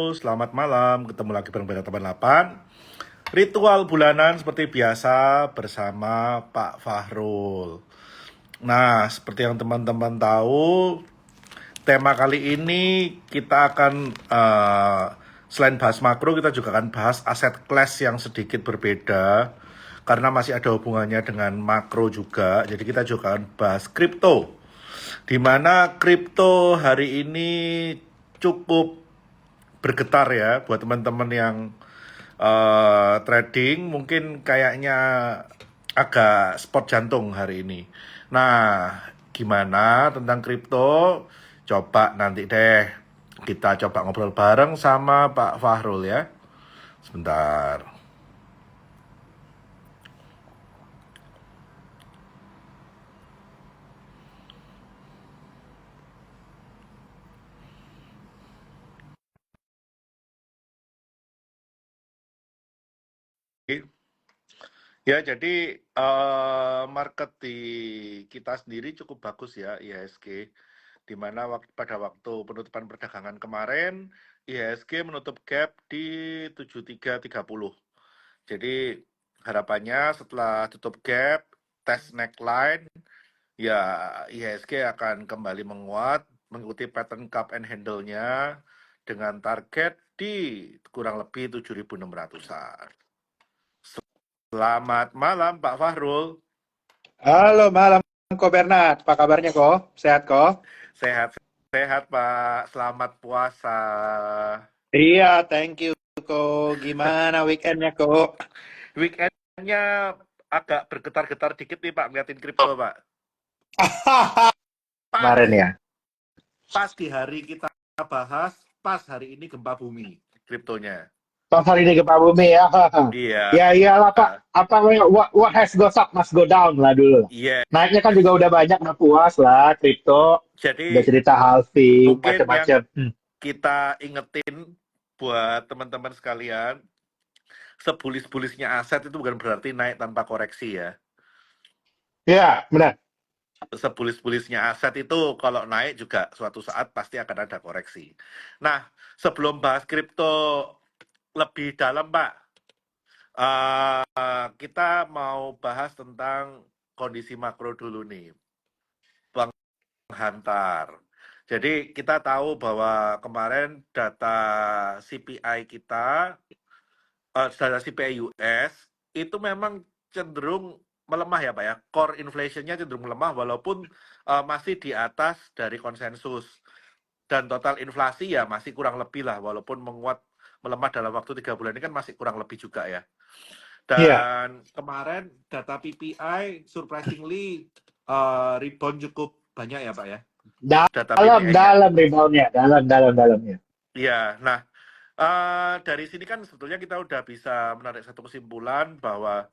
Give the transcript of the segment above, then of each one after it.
Selamat malam, ketemu lagi bareng Beta Teman 8. Ritual bulanan seperti biasa bersama Pak Fahrul. Nah, seperti yang teman-teman tahu, tema kali ini kita akan selain bahas makro, kita juga akan bahas aset class yang sedikit berbeda karena masih ada hubungannya dengan makro juga. Jadi kita juga akan bahas kripto, di mana kripto hari ini cukup bergetar ya buat teman-teman yang trading, mungkin kayaknya agak spot jantung hari ini. Nah, gimana tentang kripto? Coba nanti deh kita coba ngobrol bareng sama Pak Fahrul ya. Sebentar. Ya, jadi market di kita sendiri cukup bagus ya, IHSG. Di mana pada waktu penutupan perdagangan kemarin, IHSG menutup gap di 7330. Jadi harapannya setelah tutup gap, tes neckline, ya IHSG akan kembali menguat, mengikuti pattern cup and handle-nya dengan target di kurang lebih 7.600-an. Selamat malam Pak Fahrul. Halo malam Ko Bernard, apa kabarnya Ko? Sehat Ko? Sehat Pak, selamat puasa. Iya, thank you Ko. Gimana weekendnya Ko? Weekendnya agak bergetar-getar dikit nih Pak, ngeliatin kripto Pak. Pas, Kemarin ya. pas di hari kita bahas, pas hari ini gempa bumi kriptonya. Pas hari ini gempa bumi ya. Iya, Ya iyalah Pak. Apa namanya? What has goes up must go down lah dulu. iya. Naiknya kan juga udah banyak, udah puas lah kripto. Udah Jadi cerita halving, mungkin yang macam-macam. kita ingetin buat teman-teman sekalian, sebulis-bulisnya aset itu bukan berarti naik tanpa koreksi ya. Ya, benar. Sebulis-bulisnya aset itu kalau naik juga suatu saat pasti akan ada koreksi. Nah, sebelum bahas kripto lebih dalam, Pak, kita mau bahas tentang kondisi makro dulu nih, penghantar. Jadi kita tahu bahwa kemarin data CPI kita, data CPI US itu memang cenderung melemah ya Pak ya. Core inflation-nya cenderung melemah walaupun masih di atas dari konsensus. Dan total inflasi ya masih kurang lebih lah, walaupun menguat melemah dalam waktu 3 bulan ini kan masih kurang lebih juga ya. Iya. Dan kemarin data PPI surprisingly rebound cukup banyak ya Pak ya, data PPI-nya. Dalam reboundnya, dalamnya. Iya, nah dari sini kan sebetulnya kita udah bisa menarik satu kesimpulan bahwa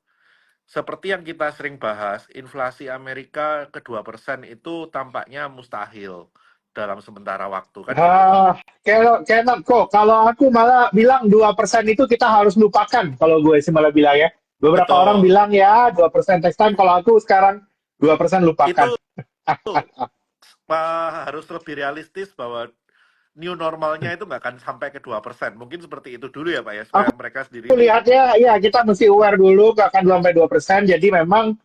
seperti yang kita sering bahas, inflasi Amerika ke 2% itu tampaknya mustahil dalam sementara waktu, kan gitu, Pak? Cannot kok. Kalau aku malah bilang 2% itu kita harus lupakan. Kalau gue sih malah bilang ya. Beberapa orang Betul. bilang ya 2% text time. Kalau aku sekarang 2% lupakan. Itu harus lebih realistis bahwa new normalnya itu nggak akan sampai ke 2%. Mungkin seperti itu dulu ya, Pak ya, supaya Aku mereka sendiri ini. lihatnya ya kita mesti aware dulu gak akan sampai 2%. Jadi memang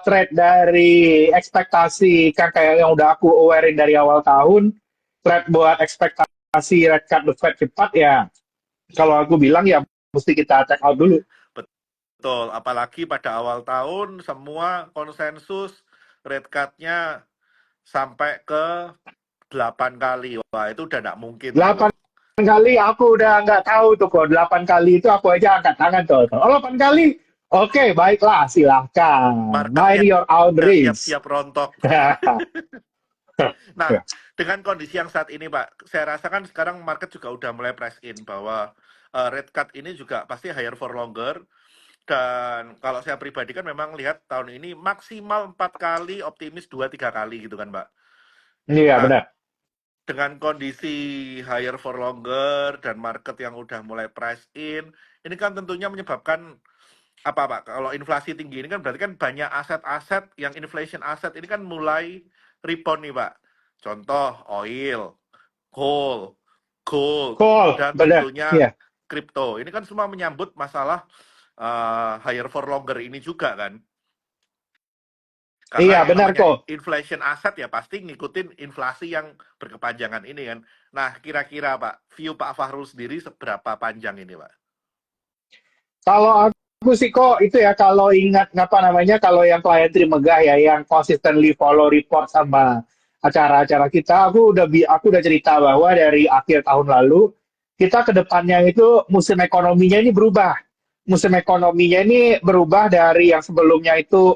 trade dari ekspektasi kan kayak yang udah aku awarein dari awal tahun. Trade buat ekspektasi rate cut the Fed cepat ya. Kalau aku bilang ya mesti kita check out dulu. Betul, apalagi pada awal tahun semua konsensus rate cut-nya sampai ke 8 kali. Wah, itu udah nggak mungkin tuh. 8 kali aku udah nggak tahu tuh kok. 8 kali itu aku aja angkat tangan tuh. Oh, 8 kali. Oke, baiklah, silahkan. Mind Marketnya your own risk. siap-siap rontok. Nah, dengan kondisi yang saat ini, Pak, saya rasakan sekarang market juga udah mulai price in bahwa rate cut ini juga pasti higher for longer. Dan kalau saya pribadi kan memang lihat tahun ini maksimal 4 kali, optimis 2-3 kali gitu kan, Pak. Iya, Nah, benar. dengan kondisi higher for longer dan market yang udah mulai price in, ini kan tentunya menyebabkan apa Pak? Kalau inflasi tinggi ini kan berarti kan banyak aset-aset yang inflation aset ini kan mulai rebound nih Pak. Contoh oil, coal, gold, Gold, dan benar. tentunya Iya. kripto. Ini kan semua menyambut masalah higher for longer ini juga kan. Karena Iya, yang benar namanya kok. inflation aset ya pasti ngikutin inflasi yang berkepanjangan ini kan. Nah, kira-kira Pak, view Pak Fahrul sendiri seberapa panjang ini Pak? Kalau aku sih kok itu ya kalau ingat apa namanya kalau yang klien Trimegah ya yang consistently follow report sama acara-acara kita, aku udah cerita bahwa dari akhir tahun lalu kita ke depannya itu musim ekonominya ini berubah. Musim ekonominya ini berubah dari yang sebelumnya itu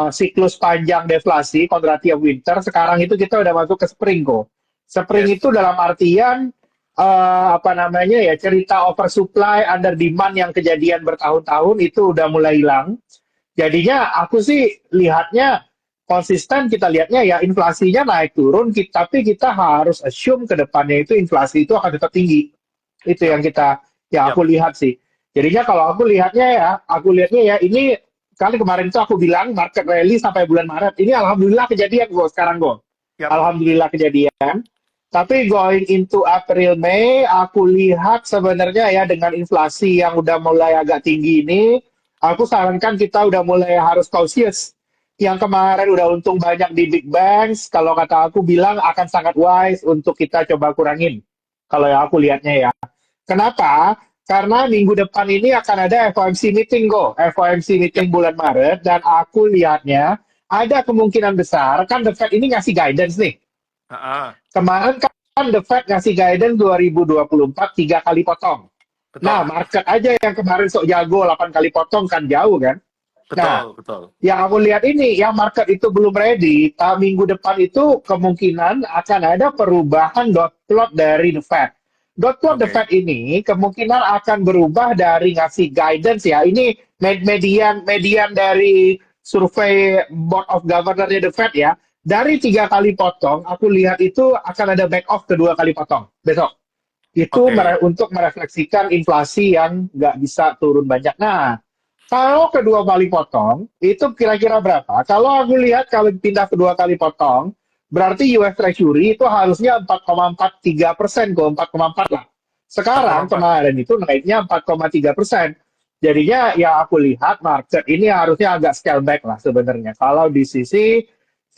siklus panjang deflasi, contractive winter, sekarang itu kita udah masuk ke spring kok. Spring Yes. itu dalam artian apa namanya ya cerita oversupply, under demand yang kejadian bertahun-tahun itu udah mulai hilang. Jadinya aku sih lihatnya konsisten kita lihatnya ya inflasinya naik turun, tapi kita harus assume ke depannya itu inflasi itu akan tetap tinggi. Itu Yap, yang aku yap. lihat sih. Jadinya kalau aku lihatnya ya ini kali kemarin itu aku bilang market rally sampai bulan Maret. Ini alhamdulillah kejadian gue sekarang gue. Yap. Alhamdulillah kejadian. Tapi going into April Mei, aku lihat sebenarnya ya dengan inflasi yang udah mulai agak tinggi ini, aku sarankan kita udah mulai harus cautious. Yang kemarin udah untung banyak di big banks, kalau kata aku bilang akan sangat wise untuk kita coba kurangin. Kalau yang aku lihatnya ya. Kenapa? Karena minggu depan ini akan ada FOMC meeting kok. FOMC Yap. meeting bulan Maret dan aku lihatnya ada kemungkinan besar kan The Fed ini ngasih guidance nih. Ah, Kemarin kan The Fed ngasih guidance 2024 tiga kali potong. Nah, betul. market aja yang kemarin sok jago 8 kali potong kan jauh kan. Nah, Betul, betul. yang aku lihat ini, yang market itu belum ready, minggu depan itu kemungkinan akan ada perubahan dot plot dari The Fed. Dot plot The Oke. Fed ini kemungkinan akan berubah dari ngasih guidance ya. Ini median median dari survei Board of Governor The Fed ya. Dari tiga kali potong, aku lihat itu akan ada back off kedua kali potong besok. Itu Oke. untuk merefleksikan inflasi yang nggak bisa turun banyak. Nah, kalau kedua kali potong, itu kira-kira berapa? Kalau aku lihat kalau pindah kedua kali potong, berarti US Treasury itu harusnya 4,43% kok, 4,4 lah. Sekarang 4,4. kemarin itu naiknya 4,3%. Jadinya ya aku lihat market ini harusnya agak scale back lah sebenarnya. Kalau di sisi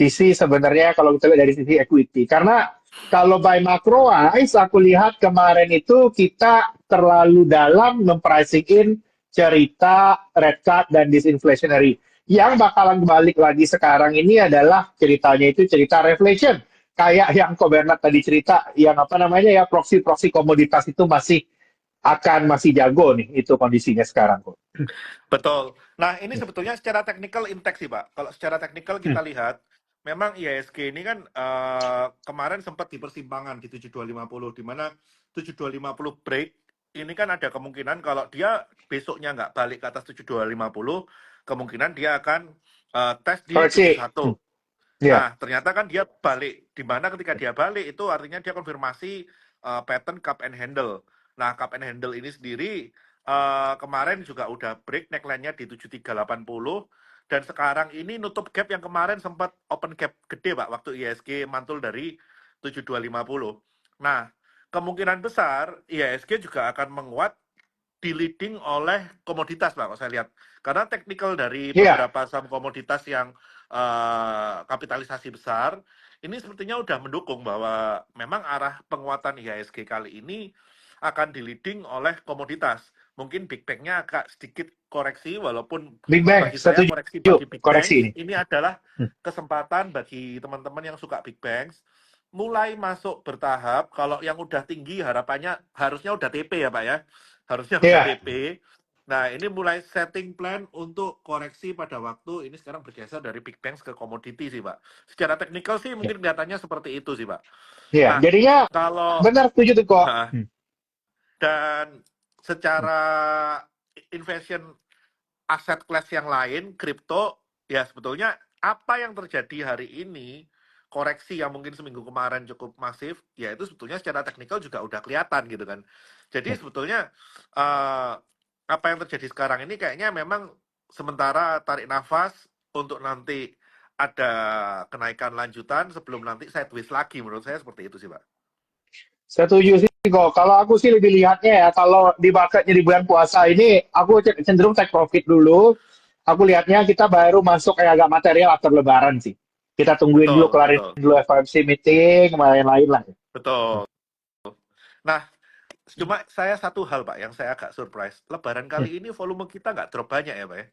sebenarnya kalau kita lihat dari sisi equity. Karena kalau by macro wise, aku lihat kemarin itu kita terlalu dalam mempricing in cerita red card dan disinflationary. Yang bakalan balik lagi sekarang ini adalah ceritanya itu cerita reflation. Kayak yang Ko Bernard tadi cerita, yang apa namanya ya proxy-proxy komoditas itu masih jago nih itu kondisinya sekarang kok. Betul. Nah, ini sebetulnya secara teknikal intek sih, Pak. Kalau secara teknikal Hmm. kita lihat, memang IHSG ini kan kemarin sempat di persimpangan di 7250, di mana 7250 break, ini kan ada kemungkinan kalau dia besoknya nggak balik ke atas 7250, kemungkinan dia akan tes di Koreksi. 71. Ya. Nah, ternyata kan dia balik. Di mana ketika dia balik itu artinya dia konfirmasi pattern cup and handle. Nah, cup and handle ini sendiri kemarin juga udah break neckline-nya di 7380 dan sekarang ini nutup gap yang kemarin sempat open gap gede Pak waktu IHSG mantul dari 7250. Nah, kemungkinan besar IHSG juga akan menguat di leading oleh komoditas Pak, kalau saya lihat. Karena teknikal dari Iya. beberapa saham komoditas yang kapitalisasi besar, ini sepertinya udah mendukung bahwa memang arah penguatan IHSG kali ini akan di leading oleh komoditas. Mungkin Big Bang-nya agak sedikit koreksi, walaupun Big Bang, bagi saya koreksi bagi setuju. Big Koreksi Banks ini. ini adalah Hmm. kesempatan bagi teman-teman yang suka Big Banks mulai masuk bertahap. Kalau yang udah tinggi harapannya harusnya udah TP ya Pak ya, harusnya udah Iya. TP. Nah, ini mulai setting plan untuk koreksi pada waktu ini sekarang bergeser dari big banks ke komoditi sih, Pak. Secara teknikal sih mungkin kelihatannya seperti itu sih, Pak. Iya. Nah, Jadinya kalau benar setuju tuh kok. dan secara investment aset class yang lain, kripto, ya sebetulnya apa yang terjadi hari ini, koreksi yang mungkin seminggu kemarin cukup masif, ya itu sebetulnya secara teknikal juga udah kelihatan gitu kan. Jadi sebetulnya uh, apa yang terjadi sekarang ini kayaknya memang sementara tarik nafas untuk nanti ada kenaikan lanjutan sebelum nanti sideways lagi, menurut saya seperti itu sih Pak. Setuju sih kok. Kalau aku sih lebih lihatnya ya, kalau di marketnya di bulan puasa ini, aku cenderung take profit dulu. Aku lihatnya kita baru masuk kayak agak material after Lebaran sih. Kita tungguin dulu, Betul, kelarin betul, dulu FOMC meeting, lain-lain lah. betul. Nah, cuma saya satu hal Pak yang saya agak surprise. Lebaran kali ini volume kita nggak drop banyak ya Pak ya?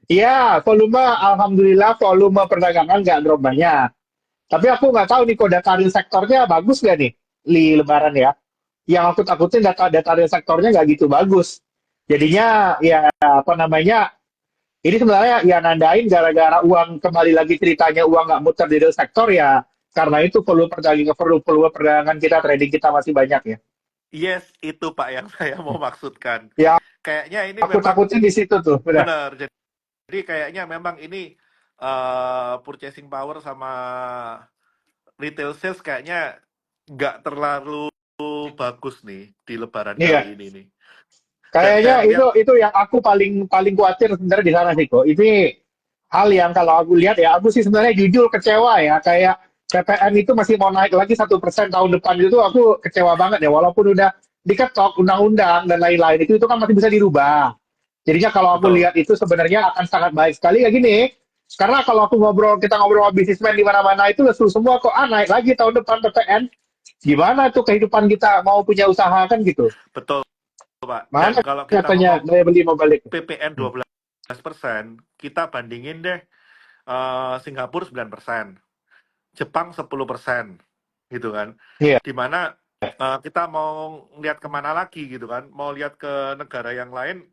Iya, volume, alhamdulillah volume perdagangan nggak drop banyak. Tapi aku nggak tahu nih kok data real sektornya bagus nggak nih di Lebaran ya. Yang aku takutin data real sektornya nggak gitu bagus. Jadinya ya apa namanya, ini sebenarnya ya nandain gara-gara uang kembali lagi ceritanya uang nggak muter di real sektor ya. Karena itu volume perdagangan kita trading kita masih banyak ya. Yes, itu Pak yang saya mau maksudkan. Ya Kayaknya ini aku memang takutin di situ tuh, benar. benar. Jadi kayaknya memang ini purchasing power sama retail sales kayaknya nggak terlalu bagus nih di Lebaran Iya. kali ini nih. Dan Kayaknya saya itu lihat itu yang aku paling paling khawatir sebenarnya di sana sih kok. Ini hal yang kalau aku lihat ya, aku sih sebenarnya jujur kecewa ya. Kayak PPN itu masih mau naik lagi 1% tahun depan itu aku kecewa banget ya. Walaupun udah diketok undang-undang dan lain-lain itu kan masih bisa dirubah. Jadinya kalau aku betul, lihat itu sebenarnya akan sangat baik sekali ya gini. Karena kalau aku kita ngobrol sama bisnismen di mana-mana itu lesu semua kok naik lagi tahun depan PPN. Gimana tuh kehidupan kita mau punya usaha kan gitu. betul Pak. Dan Mana kalau kita katanya ngomong daya beli mau balik. PPN Hmm. 12%, kita bandingin deh Singapura 9%, Jepang 10%, gitu kan. Iya. Dimana kita mau lihat kemana lagi gitu kan, mau lihat ke negara yang lain,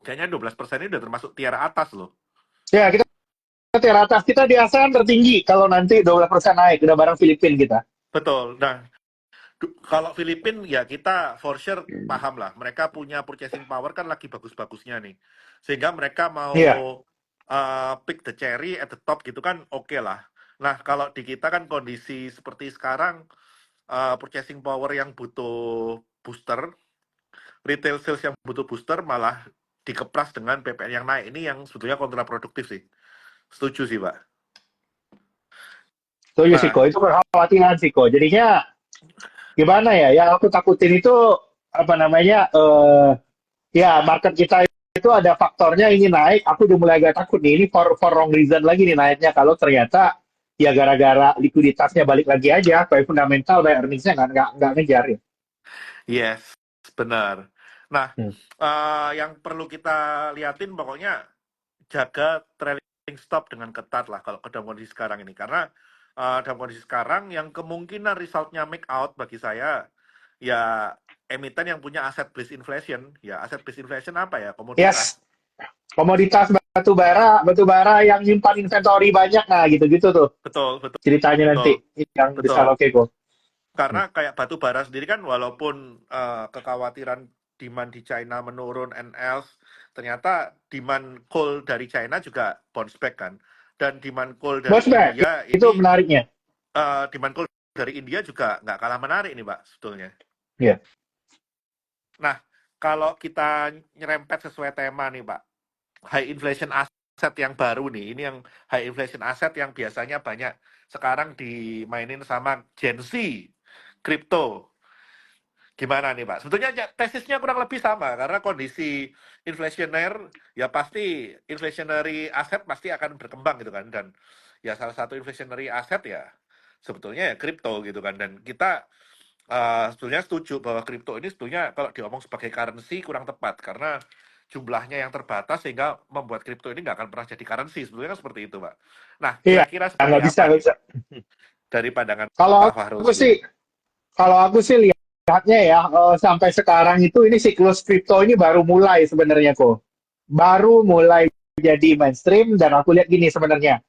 kayaknya 12% ini udah termasuk tiara atas loh. Ya, kita teratas kita di ASEAN tertinggi kalau nanti 12% naik udah bareng Filipina kita. Betul. Nah, kalau Filipina ya kita for sure paham lah. Mereka punya purchasing power kan lagi bagus-bagusnya nih. Sehingga mereka mau Iya. pick the cherry at the top gitu kan oke lah. Nah, kalau di kita kan kondisi seperti sekarang, purchasing power yang butuh booster, retail sales yang butuh booster malah dikepras dengan PPN yang naik. Ini yang sebetulnya kontraproduktif sih. Setuju sih, Pak. Setuju sih Nah, kok, itu kekhawatiran sih kok. Jadinya gimana ya? Yang aku takutin itu apa namanya? Ya market kita itu ada faktornya ini naik. Aku udah mulai agak takut nih. Ini for wrong reason lagi nih naiknya. Kalau ternyata ya gara-gara likuiditasnya balik lagi aja, kayak fundamental, kayak earningsnya nggak ngejar ya. yes, benar. Nah, Hmm. yang perlu kita liatin pokoknya jaga trailing stop dengan ketat lah kalau dalam kondisi sekarang ini. Karena dalam kondisi sekarang yang kemungkinan resultnya make out bagi saya, ya emiten yang punya aset based inflation. Ya aset based inflation apa ya? Komoditas. Yes, komoditas batu bara yang nyimpan inventory banyak, nah gitu-gitu tuh Betul, betul, ceritanya betul, nanti yang bisa betul. lo keko. Karena kayak batu bara sendiri kan walaupun kekhawatiran demand di China menurun and else, ternyata demand coal dari China juga bounce back kan. Dan demand coal Bos dari Bek, India itu ini, menariknya. demand coal dari India juga nggak kalah menarik nih Pak sebetulnya. Iya. Nah, kalau kita nyerempet sesuai tema nih Pak, high inflation asset yang baru nih, ini yang high inflation asset yang biasanya banyak sekarang dimainin sama Gen Z, crypto. Gimana nih Pak? Sebetulnya tesisnya kurang lebih sama karena kondisi inflasioner ya pasti inflationary aset pasti akan berkembang gitu kan dan ya salah satu inflationary aset ya sebetulnya ya kripto gitu kan dan kita sebetulnya setuju bahwa kripto ini sebetulnya kalau diomong sebagai currency kurang tepat karena jumlahnya yang terbatas sehingga membuat kripto ini nggak akan pernah jadi currency sebetulnya kan seperti itu Pak. Nah Iya, kira-kira seperti nggak bisa, apa nggak nih bisa. Pak dari pandangan Kalau Pak Fahrul aku sih, sendiri? kalau aku sih lihatnya ya, sampai sekarang itu ini siklus kripto ini baru mulai sebenarnya kok. Baru mulai jadi mainstream dan aku lihat gini sebenarnya.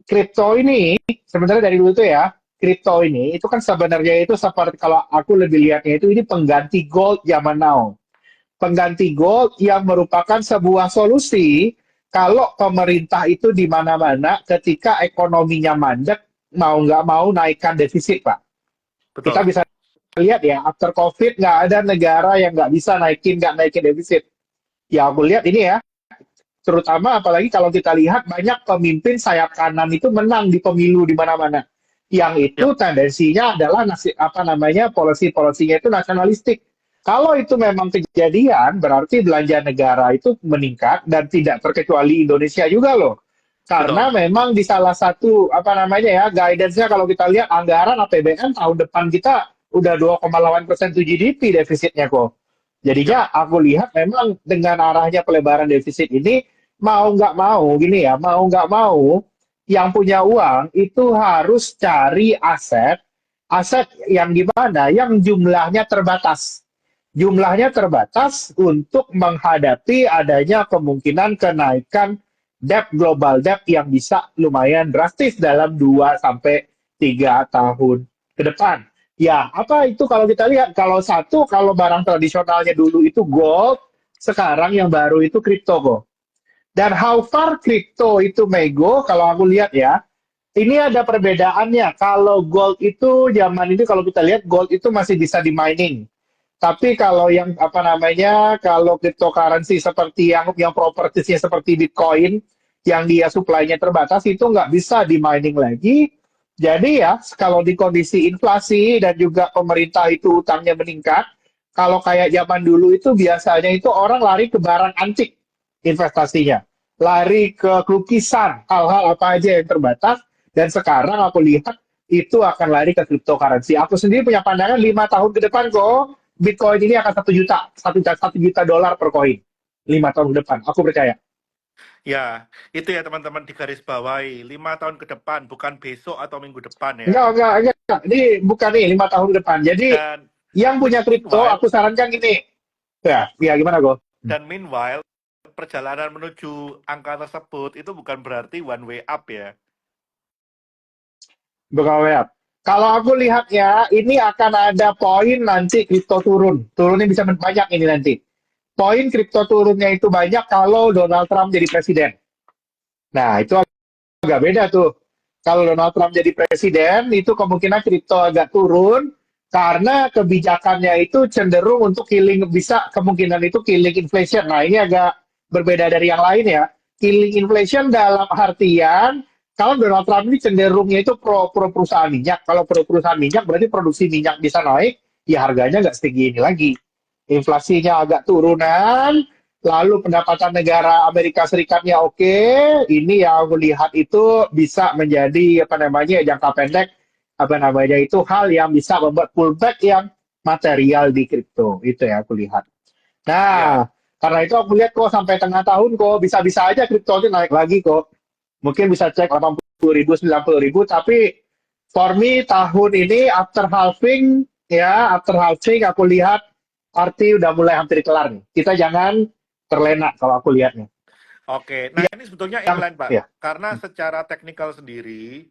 Kripto ini sebenarnya dari dulu tuh ya, kripto ini itu kan sebenarnya itu seperti kalau aku lebih lihatnya itu ini pengganti gold zaman now. Pengganti gold yang merupakan sebuah solusi kalau pemerintah itu di mana-mana ketika ekonominya mandek mau nggak mau naikkan defisit, Pak. Kita Betul. bisa lihat ya, after COVID nggak ada negara yang nggak bisa nggak naikin defisit. Ya aku lihat ini ya, terutama apalagi kalau kita lihat banyak pemimpin sayap kanan itu menang di pemilu di mana-mana. yang itu Yap, tendensinya adalah policy-policynya itu nasionalistik. Kalau itu memang kejadian, berarti belanja negara itu meningkat dan tidak terkecuali Indonesia juga loh. Karena betul. memang di salah satu guidance-nya kalau kita lihat anggaran APBN tahun depan kita udah 2,8% to GDP defisitnya kok. Yap, Jadinya aku lihat memang dengan arahnya pelebaran defisit ini mau nggak mau gini ya, mau nggak mau yang punya uang itu harus cari aset, aset yang gimana, yang jumlahnya terbatas. Jumlahnya terbatas untuk menghadapi adanya kemungkinan kenaikan debt global debt yang bisa lumayan drastis dalam 2 sampai 3 tahun ke depan. Ya, apa itu kalau kita lihat kalau satu kalau barang tradisionalnya dulu itu gold, sekarang yang baru itu kripto kok. Dan how far crypto itu may go, kalau aku lihat ya, ini ada perbedaannya. Kalau gold itu zaman ini kalau kita lihat gold itu masih bisa di mining. Tapi kalau yang kalau cryptocurrency seperti yang propertiesnya seperti Bitcoin, yang dia supply-nya terbatas itu nggak bisa di mining lagi. Jadi ya, kalau di kondisi inflasi dan juga pemerintah itu utangnya meningkat, kalau kayak zaman dulu itu biasanya itu orang lari ke barang antik investasinya, lari ke lukisan, hal-hal apa aja yang terbatas. Dan sekarang aku lihat itu akan lari ke cryptocurrency. Aku sendiri punya pandangan 5 tahun ke depan kok Bitcoin ini akan 1 juta, 1 juta dolar per koin. 5 tahun ke depan, aku percaya. ya, itu ya teman-teman digarisbawahi 5 tahun ke depan, bukan besok atau minggu depan ya. Enggak. Ini bukan nih 5 tahun ke depan. Jadi Dan yang punya kripto, meanwhile, aku sarankan gini. Ya gimana go? meanwhile, perjalanan menuju angka tersebut itu bukan berarti one way up ya. Berkawet. Kalau aku lihat ya, ini akan ada poin nanti kripto turun. Turunnya bisa banyak ini nanti. Poin kripto turunnya itu banyak kalau Donald Trump jadi presiden. Nah, itu agak beda tuh. Kalau Donald Trump jadi presiden, itu kemungkinan kripto agak turun karena kebijakannya itu cenderung untuk killing, bisa kemungkinan itu killing inflation. Nah, ini agak berbeda dari yang lain ya. Killing inflation dalam artian kalau Donald Trump ini cenderungnya itu pro perusahaan minyak. Kalau pro perusahaan minyak berarti produksi minyak bisa naik, ya harganya nggak setinggi ini lagi. Inflasinya agak turunan, lalu pendapatan negara Amerika Serikatnya oke, ini yang aku lihat itu bisa menjadi jangka pendek itu hal yang bisa membuat pullback yang material di kripto itu ya aku lihat. Ya, Nah, karena itu aku lihat kok sampai tengah tahun kok bisa-bisa aja kripto itu naik lagi kok. Mungkin bisa cek 80.000, 90.000, tapi for me tahun ini after halving aku lihat arti udah mulai hampir kelar nih. Kita jangan terlena kalau aku lihatnya. oke. Nah, ini sebetulnya Yang inline, Pak. ya. Karena secara teknikal sendiri,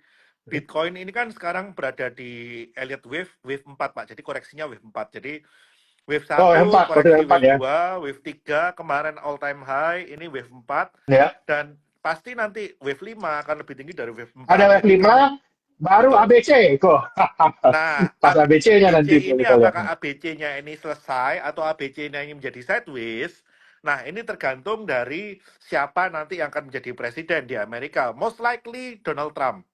Bitcoin ini kan sekarang berada di Elliott Wave, Wave 4, Pak. Jadi koreksinya Wave 4. Jadi Wave Oh, satu empat, berarti koreksi empat Wave ya. 2, Wave 3 kemarin all time high, ini Wave 4. Ya. Dan pasti nanti Wave 5 akan lebih tinggi dari Wave Ada 4. wave Jadi 5, baru betul. ABC kok. Nah, Pas ABC-nya ABC nanti ini kita lihat. apakah ABC-nya ini selesai atau ABC-nya ini menjadi sideways? Nah, ini tergantung dari siapa nanti yang akan menjadi presiden di Amerika. Most likely Donald Trump.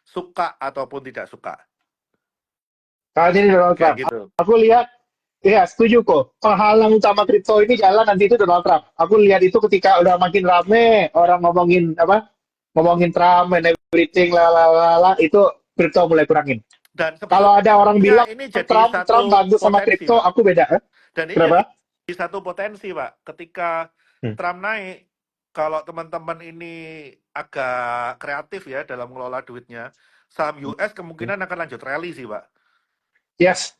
Suka ataupun tidak suka. Kali ini Donald Kayak Trump. gitu. Aku lihat, ya setuju kok. Penghalang utama kripto ini jalan nanti itu Donald Trump. Aku lihat itu ketika udah makin rame orang ngomongin Trump and everything lalala itu kripto mulai kurangin. Dan Kalau ada orang sebetulnya bilang ini jadi Trump satu bagus sama potensi, kripto, Pak. aku beda. Dan ini jadi Kenapa? satu potensi, Pak. Ketika Hmm. Trump naik, kalau teman-teman ini agak kreatif ya dalam mengelola duitnya, saham US kemungkinan akan lanjut rally sih, Pak. Yes.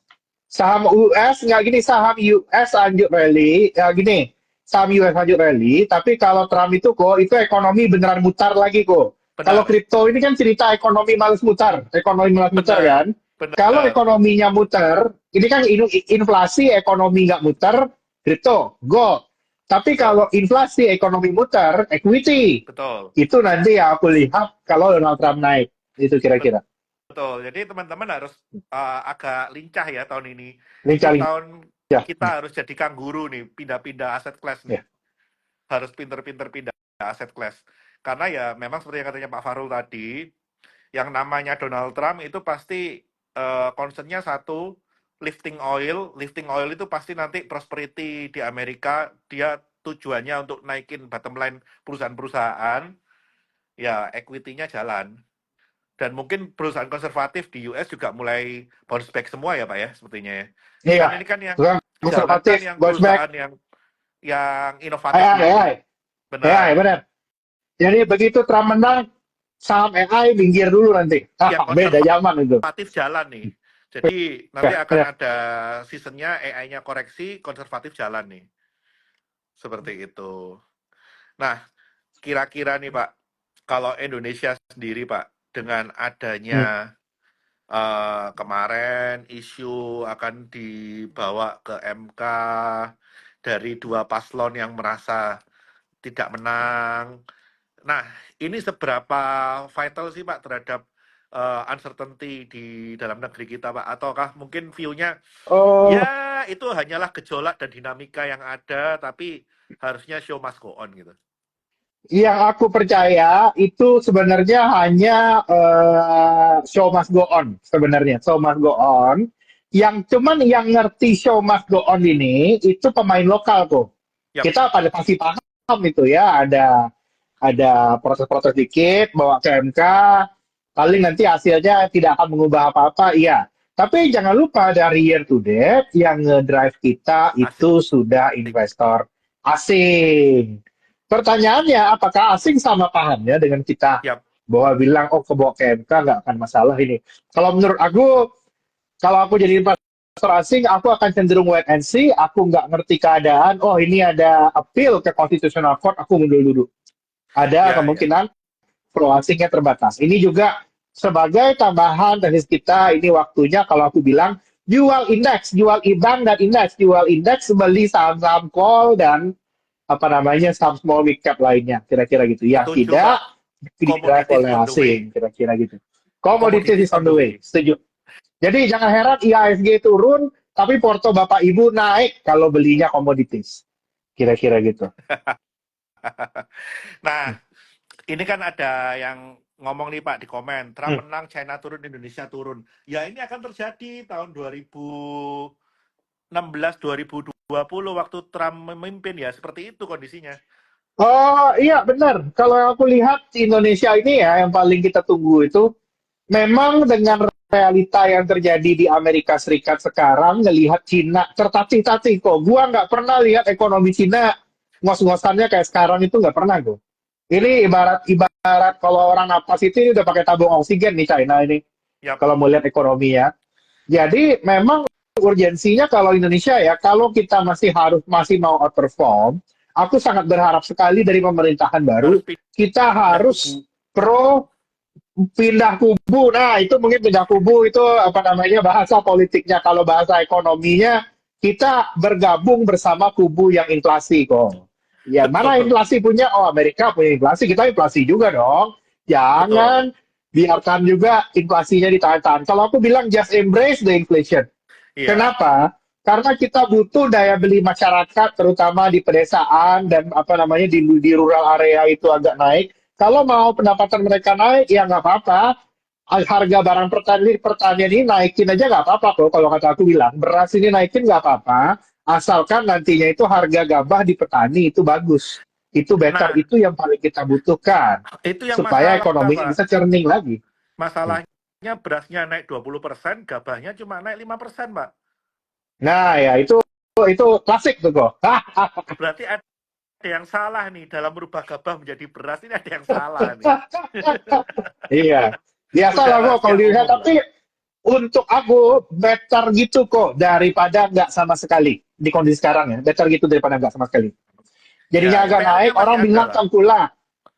Saham US nggak gini, saham US lanjut rally, ya gini, saham US lanjut rally, tapi kalau Trump itu kok, itu ekonomi beneran mutar lagi kok. Kalau Benar, kripto ini kan cerita ekonomi malas mutar benar, kan. Kalau benar. ekonominya muter, ini kan inflasi ekonomi nggak muter, kripto, gold. Tapi Betul, kalau inflasi ekonomi muter, equity. betul, Itu nanti ya aku lihat kalau Donald Trump naik. Itu kira-kira. betul. Jadi teman-teman harus agak lincah ya tahun ini. Ini Ini kali tahun ya. kita harus jadi kanguru nih, pindah-pindah aset class nih. Ya. Harus pinter-pinter pindah aset class. Karena ya memang seperti yang katanya Pak Farul tadi, yang namanya Donald Trump itu pasti concernnya satu, lifting oil itu pasti nanti prosperity di Amerika, dia tujuannya untuk naikin bottom line perusahaan-perusahaan, ya equity-nya jalan. Dan mungkin perusahaan konservatif di US juga mulai bounce back semua ya Pak ya, sepertinya ya. Iya, Kan ini kan yang bukan jalan kan konservatif, yang bounce back, perusahaan yang inovatif AI, dulu. AI, AI, Benar. benar. Jadi begitu Trump menang, saham AI minggir dulu nanti. Yang Beda zaman itu. konservatif jalan nih. Jadi nanti Ya, akan ya. ada seasonnya AI-nya koreksi, konservatif jalan nih. Seperti itu. Nah, kira-kira nih Pak, kalau Indonesia sendiri Pak, dengan Hmm. adanya kemarin isu akan dibawa ke MK dari dua paslon yang merasa tidak menang. Nah, ini seberapa vital sih Pak terhadap uncertainty di dalam negeri kita Pak? Ataukah mungkin view-nya Oh, ya itu hanyalah gejolak dan dinamika yang ada, tapi harusnya show must go on gitu. yang aku percaya itu sebenarnya hanya show must go on sebenarnya show must go on. Yang cuman yang ngerti show must go on ini itu pemain lokal kok. Yap, Kita pada pasti paham itu ya ada proses-proses dikit bawa ke MK, paling nanti hasilnya tidak akan mengubah apa-apa, iya. Tapi jangan lupa dari year to date yang ngedrive kita asik. itu sudah investor asing. Pertanyaannya, apakah asing sama pahamnya dengan kita Yap, bahwa bilang oh kebawa ke MK nggak akan masalah ini. Kalau menurut aku, kalau aku jadi investor asing, aku akan cenderung wait and see. Aku nggak ngerti keadaan. Oh ini ada appeal ke Constitutional Court, aku mundur dulu. Ada ya, ya. kemungkinan flow asingnya terbatas. Ini juga sebagai tambahan tesis kita, ini waktunya kalau aku bilang jual indeks, jual IBAN dan indeks, jual indeks, beli saham-saham call dan apa namanya saham small mid cap lainnya, kira-kira gitu. Yang Setuju tidak Pak. didrive Commodities oleh on the way. asing, kira-kira gitu. Commodities Commodities is on on the the way, way. setuju. Jadi jangan heran IHSG turun, tapi porto Bapak Ibu naik kalau belinya komoditis. Kira-kira gitu. Nah, ini kan ada yang ngomong nih Pak di komen, Trump Hmm. menang, China turun, Indonesia turun. Ya ini akan terjadi tahun 2016, 2020 waktu Trump memimpin ya, seperti itu kondisinya. Oh iya benar. Kalau yang aku lihat di Indonesia ini ya yang paling kita tunggu itu memang dengan realita yang terjadi di Amerika Serikat sekarang ngelihat Cina tertatih-tatih kok. Gua nggak pernah lihat ekonomi Cina ngos-ngosannya kayak sekarang itu nggak pernah kok. Ini ibarat kalau orang napas itu udah pakai tabung oksigen nih China ini. Yap, Kalau mau lihat ekonominya. Jadi memang urgensinya kalau Indonesia ya, kalau kita masih mau outperform, aku sangat berharap sekali dari pemerintahan baru harus kita pindah harus kubu. pro pindah kubu. Nah, itu mungkin pindah kubu itu apa namanya bahasa politiknya. Kalau bahasa ekonominya kita bergabung bersama kubu yang inflasi kok. Ya, mana Betul, inflasi punya? Oh, Amerika punya inflasi, kita inflasi juga dong. betul. Jangan biarkan juga inflasinya ditahan-tahan. Kalau aku bilang just embrace the inflation. Iya, Kenapa? Karena kita butuh daya beli masyarakat, terutama di pedesaan dan apa namanya di rural area itu agak naik. Kalau mau pendapatan mereka naik, ya nggak apa-apa. Harga barang pertanian ini naikin aja nggak apa-apa kok. Kalau kata aku bilang, beras ini naikin nggak apa-apa. Asalkan nantinya itu harga gabah di petani itu bagus. Itu better, nah itu yang paling kita butuhkan. itu yang Supaya masalah ekonomi Pak. bisa cerning lagi. Masalahnya berasnya naik 20%, gabahnya cuma naik 5% Pak. Nah ya itu klasik tuh kok. Berarti ada yang salah nih dalam merubah gabah menjadi beras, ini ada yang salah nih. Iya, biasa Udah lah kok kalau rahasia dilihat. umum lah. Tapi untuk aku better gitu kok daripada nggak sama sekali di kondisi sekarang ya. Better gitu daripada nggak sama sekali. Ya, Jadinya ya agak naik, PR-nya masih orang ada bilang lah. tengkulak.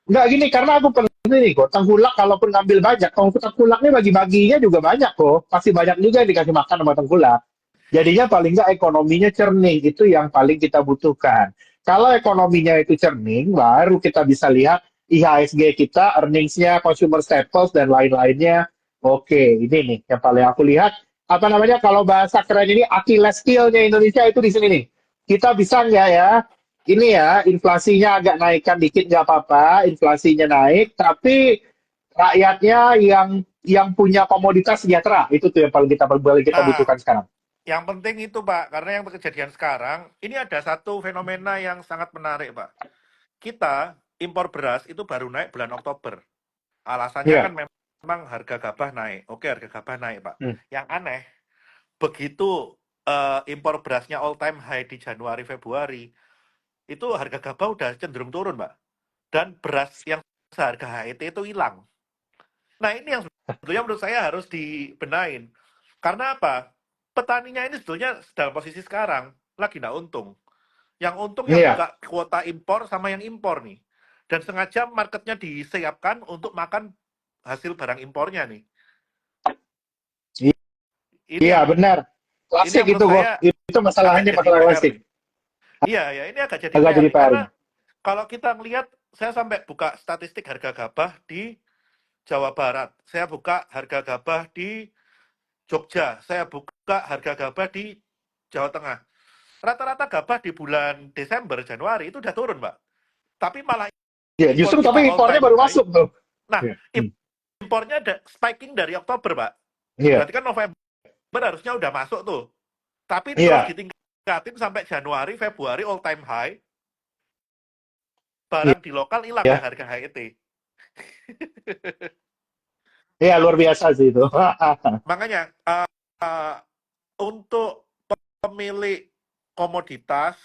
Nggak gini, karena aku pernah nih kok, tengkulak kalaupun ngambil banyak, kalau tengkulak ini bagi-baginya juga banyak kok. Pasti banyak juga yang dikasih makan sama tengkulak. Jadinya paling nggak ekonominya cerning, itu yang paling kita butuhkan. Kalau ekonominya itu cerning, baru kita bisa lihat IHSG kita, earnings-nya, consumer staples, dan lain-lainnya. Oke, ini nih yang paling aku lihat. Apa namanya, kalau bahasa keren ini, Achilles heel-nya Indonesia itu di sini nih. Kita bisa nggak ya, ini ya, inflasinya agak naikkan dikit nggak apa-apa, inflasinya naik, tapi rakyatnya yang punya komoditas sejahtera. Itu tuh yang paling kita Nah, butuhkan sekarang. yang penting itu Pak, karena yang kejadian sekarang, ini ada satu fenomena yang sangat menarik Pak. Kita impor beras itu baru naik bulan Oktober. Alasannya kan Iya. memang harga gabah naik. Oke, harga gabah naik Pak. Hmm. Yang aneh, begitu impor berasnya all time high di Januari Februari, itu harga gabah udah cenderung turun Pak. Dan beras yang seharga HET itu hilang. Nah ini yang sebetulnya menurut saya harus dibenain. Karena apa? Petaninya ini sebetulnya dalam posisi sekarang lagi nggak untung. Yang untung yang Iya. buka kuota impor sama yang impor nih. Dan sengaja marketnya disiapkan untuk makan hasil barang impornya nih. Ini Iya, yang benar. ini Klasik yang itu menurut kok. saya Itu agak masalahnya jadi masalah PR klasik. nih. Iya ya, ini agak jadi Agak PR jadi nih. PR Karena ini. kalau kita melihat, saya sampai buka statistik harga gabah di Jawa Barat. Saya buka harga gabah di Jogja. Saya buka harga gabah di Jawa Tengah. Rata-rata gabah di bulan Desember, Januari itu udah turun, Mbak. Tapi malah Iya, impor justru kita tapi all impornya time baru high. masuk tuh. Nah, Iya. Hmm. impornya ada spiking dari Oktober, Mbak. Iya. Berarti kan November harusnya udah masuk tuh. Tapi terus Iya. ditingkatin sampai Januari, Februari all time high. Iya. Barang di lokal hilang yang Iya. harga HET. Iya, luar biasa sih itu. Makanya untuk pemilik komoditas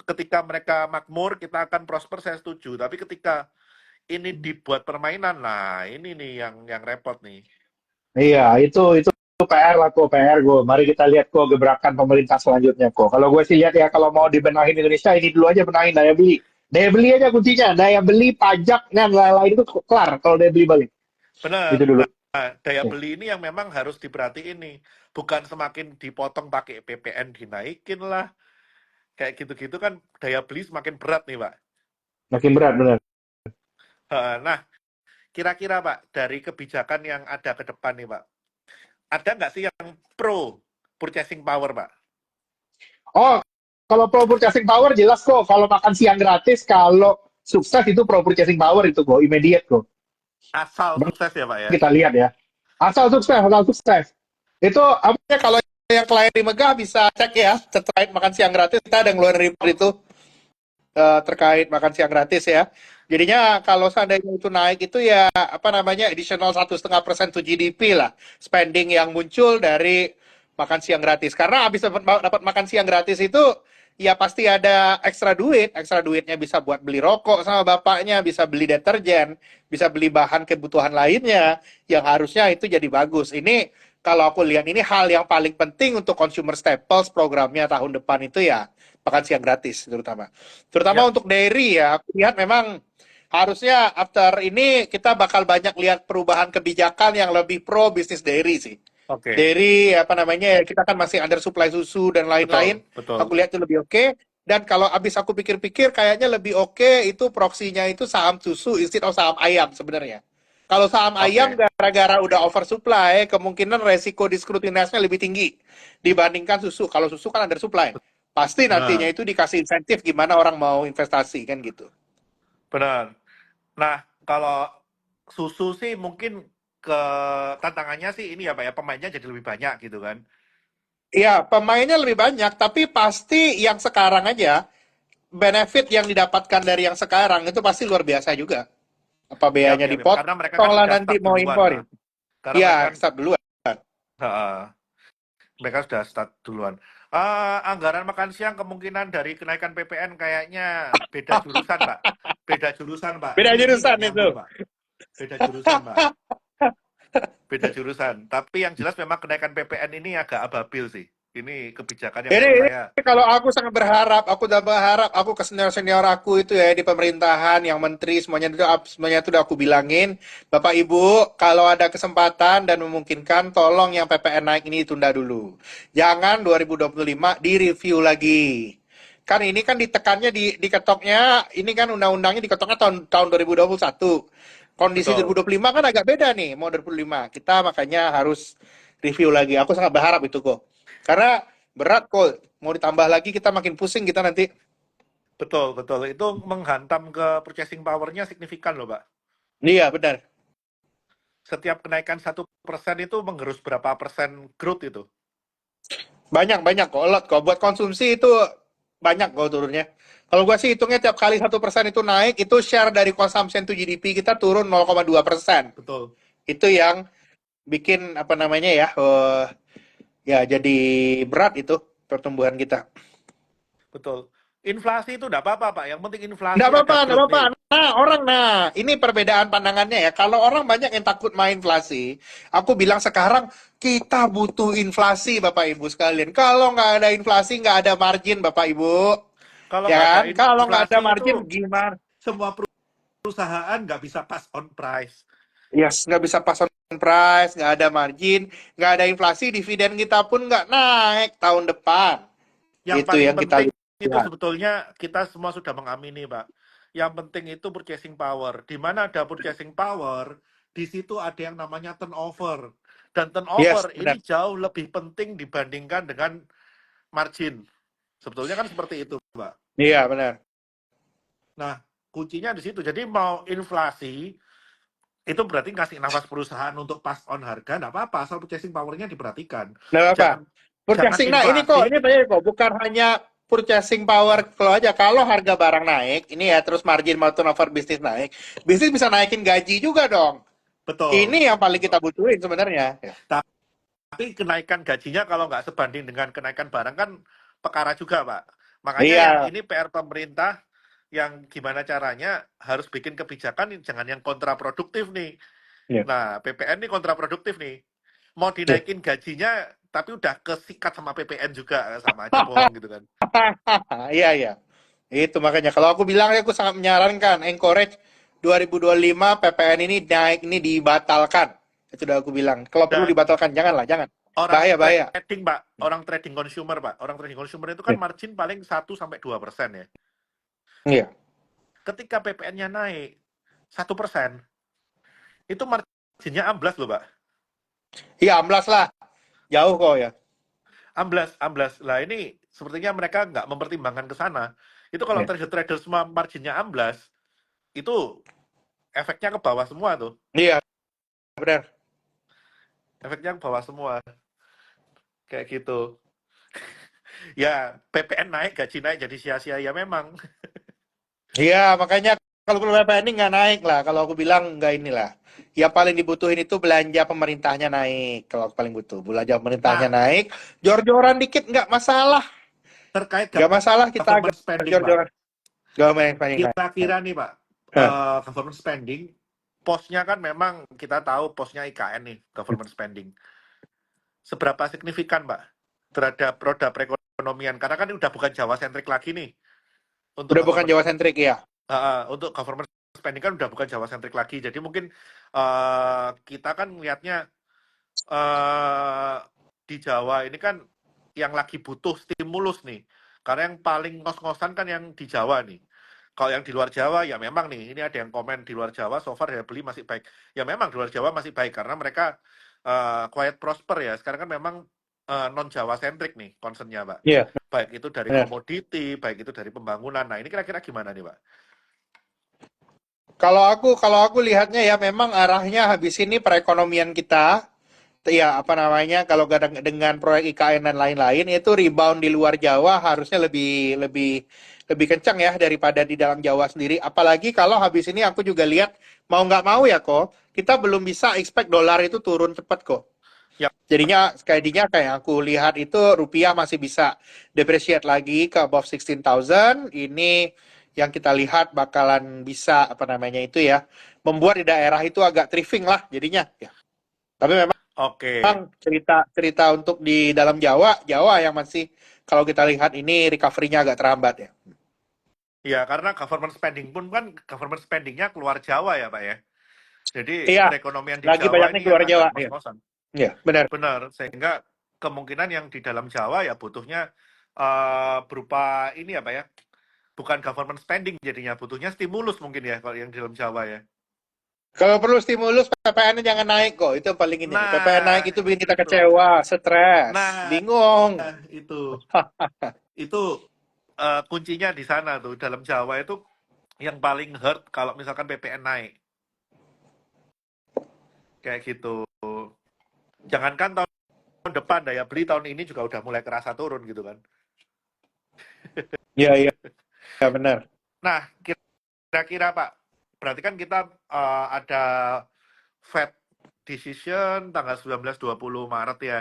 ketika mereka makmur kita akan prosper, saya setuju. Tapi ketika ini dibuat permainan, nah ini nih yang repot nih. Iya, itu PR lah kok, PR gue. Mari kita lihat kok gebrakan pemerintah selanjutnya kok. Kalau gue sih lihat ya kalau mau dibenahin Indonesia ini dulu aja benahin daya beli. Daya beli aja kuncinya, daya beli, pajak dan lain-lain itu kelar kalau daya beli balik. Benar. Itu dulu. Nah, daya Ya. beli ini yang memang harus diperhatiin nih. Bukan semakin dipotong pakai PPN dinaikin lah. Kayak gitu-gitu kan daya beli semakin berat nih, Pak. Makin berat benar. Nah, kira-kira Pak, dari kebijakan yang ada ke depan nih Pak, ada nggak sih yang pro purchasing power Pak? Oh, kalau pro purchasing power jelas kok. Kalau makan siang gratis, kalau sukses itu pro purchasing power itu kok, immediate kok. Asal sukses ya Pak ya? Kita lihat ya. Asal sukses, asal sukses. Itu apa ya, kalau yang klien di Megah bisa cek ya, terkait makan siang gratis kita ada ngeluarin report itu terkait makan siang gratis ya. Jadinya kalau seandainya itu naik itu ya apa namanya additional 1,5% to GDP lah spending yang muncul dari makan siang gratis. Karena habis dapat makan siang gratis itu ya pasti ada ekstra duit. Ekstra duitnya bisa buat beli rokok sama bapaknya, bisa beli deterjen, bisa beli bahan kebutuhan lainnya yang harusnya itu jadi bagus. Ini kalau aku lihat ini hal yang paling penting untuk consumer staples programnya tahun depan itu ya makan siang gratis terutama. Terutama Ya, untuk dairy ya, aku lihat memang harusnya after ini kita bakal banyak lihat perubahan kebijakan yang lebih pro bisnis dairy sih. oke. Dairy apa namanya kita kan masih under supply susu dan lain-lain. Betul, betul. Aku lihat itu lebih oke. Dan kalau abis aku pikir-pikir kayaknya lebih oke itu proksinya itu saham susu instead of saham ayam sebenarnya. Kalau saham ayam Oke. gara-gara udah oversupply, kemungkinan resiko diskrutinasinya lebih tinggi dibandingkan susu. Kalau susu kan under supply. Pasti nantinya Benar, itu dikasih insentif gimana orang mau investasi kan gitu. benar. Nah, kalau susu sih mungkin ke tantangannya sih ini ya Pak ya, pemainnya jadi lebih banyak gitu kan. Iya, pemainnya lebih banyak, tapi pasti yang sekarang aja benefit yang didapatkan dari yang sekarang itu pasti luar biasa juga. Apa Ya biayanya oke, oke. Karena mereka dipotong kan lah udah nanti start mau duluan imporin. Pak. Karena Iya, mereka kan start duluan. mereka sudah start duluan. Anggaran makan siang kemungkinan dari kenaikan PPN kayaknya beda jurusan, Pak. Beda jurusan, Pak. Beda Ini nggak jurusan itu. nyambung, Pak. Beda jurusan, Pak. Beda jurusan. Tapi yang jelas memang kenaikan PPN ini agak ababil sih. Ini kebijakan yang menurut Ini saya kalau aku sangat berharap, aku udah berharap, aku ke senior-senior aku itu ya di pemerintahan, yang menteri semuanya itu udah aku bilangin, Bapak Ibu, kalau ada kesempatan dan memungkinkan, tolong yang PPN naik ini ditunda dulu. Jangan 2025 direview lagi. Kan ini kan ditekannya diketoknya, ini kan undang-undangnya diketoknya tahun 2021. Kondisi betul. 2025 kan agak beda nih, mau 2025. Kita makanya harus review lagi. Aku sangat berharap itu kok. Karena berat kok. Mau ditambah lagi kita makin pusing kita nanti. Betul, betul. Itu menghantam ke purchasing power-nya signifikan loh, Pak. Iya, benar. Setiap kenaikan 1% itu menggerus berapa persen growth itu? Banyak kok, lot kok. Buat konsumsi itu banyak kok turunnya. Kalau gua sih hitungnya tiap kali 1% itu naik, itu share dari consumption to GDP kita turun 0,2%. Betul, Itu yang bikin apa namanya ya, ya jadi berat itu pertumbuhan kita. betul. Inflasi itu enggak apa-apa, Pak. Yang penting Nggak inflasi apa-apa, ada nggak growth apa-apa. nih. Ini perbedaan pandangannya ya. Kalau orang banyak yang takut main inflasi, aku bilang sekarang kita butuh inflasi, Bapak Ibu sekalian. Kalau nggak ada inflasi, nggak ada margin, Bapak Ibu. Kalau Ya nggak ada kan? Kalau nggak ada inflasi itu margin, gimana? semua perusahaan nggak bisa pass on price. Yes, nggak bisa pass on price, nggak ada margin, nggak ada inflasi, dividen kita pun nggak naik tahun depan. Yang Itu paling yang kita penting itu lihat. sebetulnya kita semua sudah mengamini, Pak. Yang penting itu purchasing power. Di mana ada purchasing power, di situ ada yang namanya turnover. Dan Yes, turnover ini benar. jauh lebih penting dibandingkan dengan margin. Sebetulnya kan seperti itu, Pak. Iya, benar. Nah, kuncinya di situ. Jadi mau inflasi, itu berarti ngasih nafas perusahaan untuk pass on harga, nggak apa-apa, asal purchasing power-nya diperhatikan. Nggak apa. Jangan jangan Purchasing, nah inflasi. ini tanya kok, bukan hanya purchasing power kalau aja. Kalau harga barang naik, ini ya terus margin mau turnover bisnis naik, bisnis bisa naikin gaji juga dong. Betul. Ini yang paling kita butuhin sebenarnya. Ya. Tapi kenaikan gajinya kalau nggak sebanding dengan kenaikan barang kan perkara juga, Pak. Makanya yang Iya, ini PR pemerintah yang gimana caranya harus bikin kebijakan jangan yang kontraproduktif nih. iya, Nah, PPN ini kontraproduktif nih. Mau iya. dinaikin gajinya tapi udah kesikat sama PPN juga, sama aja bohong gitu kan. Iya, iya. Itu makanya kalau aku bilang aku sangat menyarankan encourage 2025 PPN ini naik ini dibatalkan. Itu udah aku bilang. Kalau perlu Dan dibatalkan, janganlah, jangan. orang Bahaya, bahaya. trading, Pak, orang trading consumer, Pak. Orang trading consumer itu kan Iya, margin paling 1 sampai 2% ya. iya. Ketika PPN-nya naik 1%, itu marginnya amblas loh, Pak. Iya, amblas lah. Jauh kok ya. Amblas, amblas. Lah ini sepertinya mereka nggak mempertimbangkan ke sana. Itu kalau Iya, trader-trader semua marginnya amblas, itu efeknya ke bawah semua tuh. iya, benar. Efeknya ke bawah semua. Kayak gitu. Ya, PPN naik, gaji naik, jadi sia-sia. Ya memang. Iya, makanya kalau PPN ini nggak naik lah. Kalau aku bilang nggak inilah. Ya paling dibutuhin itu belanja pemerintahnya naik. Kalau aku paling butuh. Belanja pemerintahnya Nah, naik. Jor-joran dikit nggak masalah. terkait Nggak masalah kita agak government spending, Pak. jor-joran. Government spending naik. Kira-kira nih, Pak, Hah. government spending, posnya kan memang kita tahu posnya IKN nih, government spending. Seberapa signifikan, Pak, terhadap roda perekonomian? Karena kan ini udah bukan Jawa sentrik lagi nih. Untuk Udah bukan government Jawa sentrik ya. untuk government spending kan udah bukan Jawa sentrik lagi. Jadi mungkin kita kan lihatnya di Jawa ini kan yang lagi butuh stimulus nih. Karena yang paling ngos-ngosan kan yang di Jawa nih. Kalau yang di luar Jawa ya memang nih, ini ada yang komen di luar Jawa so far ya beli masih baik. Ya memang di luar Jawa masih baik karena mereka quiet prosper ya. Sekarang kan memang non Jawa sentrik nih concernnya, Pak. Iya, Baik itu dari benar. komoditi, baik itu dari pembangunan. Nah, ini kira-kira gimana nih, Pak? Kalau aku lihatnya ya memang arahnya habis ini perekonomian kita ya apa namanya kalau dengan proyek IKN dan lain-lain itu rebound di luar Jawa harusnya lebih lebih lebih kencang ya daripada di dalam Jawa sendiri. Apalagi kalau habis ini aku juga lihat mau nggak mau ya kok kita belum bisa expect dolar itu turun cepat kok. Ya, Jadinya kayak aku lihat itu rupiah masih bisa depreciate lagi ke above 16,000. Ini yang kita lihat bakalan bisa apa namanya itu ya membuat di daerah itu agak thriving lah jadinya ya. Tapi memang oke. cerita untuk di dalam Jawa yang masih kalau kita lihat ini recovery-nya agak terhambat ya. Ya, karena government spending pun kan government spendingnya keluar Jawa ya, Pak ya. Jadi Iya, perekonomian di lagi Jawa banyaknya ini yang keluar agak Jawa ya. ngos-ngosan. Iya, benar. Benar, sehingga kemungkinan yang di dalam Jawa ya butuhnya berupa ini ya, Pak ya. Bukan government spending jadinya, butuhnya stimulus mungkin ya kalau yang di dalam Jawa ya. Kalau perlu stimulus PPN jangan naik kok. Itu yang paling ini nih. PPN naik Nah, itu bikin kita itu. kecewa, stres, Nah, bingung. itu. Itu kuncinya di sana tuh. Dalam Jawa itu yang paling hurt kalau misalkan PPN naik. kayak gitu. Jangankan tahun depan, daya beli tahun ini juga udah mulai kerasa turun gitu kan. Iya, iya, iya, benar. Nah, kira-kira Pak, berarti kan kita ada Fed decision tanggal 19-20 Maret ya.